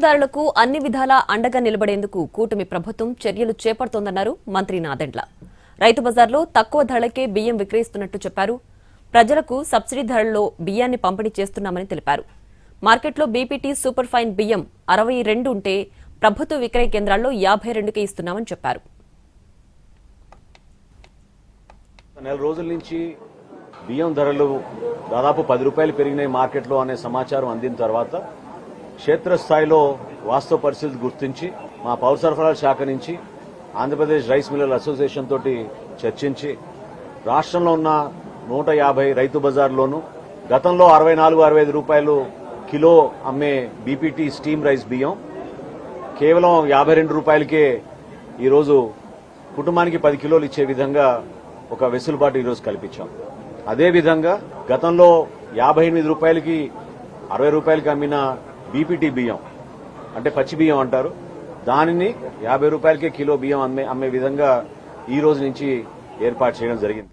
వినియోగదారులకు అన్ని విధాలా అండగా నిలబడేందుకు కూటమి ప్రభుత్వం చర్యలు చేపడుతోందన్నారు మంత్రి నాదెండ్ల. రైతు బజార్లో తక్కువ ధరలకే బియ్యం విక్రయిస్తున్నట్టు చెప్పారు. ప్రజలకు సబ్సిడీ ధరల్లో బియ్యాన్ని పంపిణీ చేస్తున్నామని తెలిపారు. మార్కెట్లో బీపీటీ సూపర్ ఫైన్ బియ్యం 62 ఉంటే ప్రభుత్వ విక్రయ కేంద్రాల్లో 52కే ఇస్తున్నామని చెప్పారు. నెల రోజుల నుంచి బియ్యం ధరలు దాదాపు 10 రూపాయలు పెరిగినాయి మార్కెట్లో అనే సమాచారం అందిన తర్వాత క్షేత్రస్థాయిలో వాస్తవ పరిస్థితి గుర్తించి మా పౌర సరఫరాల శాఖ నుంచి ఆంధ్రప్రదేశ్ రైస్ మిల్లర్ల అసోసియేషన్ తోటి చర్చించి రాష్ట్రంలో ఉన్న 150 రైతు బజార్లోనూ గతంలో 64-65 రూపాయలు కిలో అమ్మే బీపీటీ స్టీమ్ రైస్ బియ్యం కేవలం 52 రూపాయలకే ఈరోజు కుటుంబానికి 10 కిలోలు ఇచ్చే విధంగా ఒక వెసులుబాటు ఈరోజు కల్పించాం. అదేవిధంగా గతంలో 58 రూపాయలకి 60 రూపాయలకి అమ్మిన బీపీటీ బియ్యం అంటే పచ్చి బియ్యం అంటారు, దానిని 50 రూపాయలకే కిలో బియ్యం అమ్మే విధంగా ఈ రోజు నుంచి ఏర్పాటు చేయడం జరిగింది.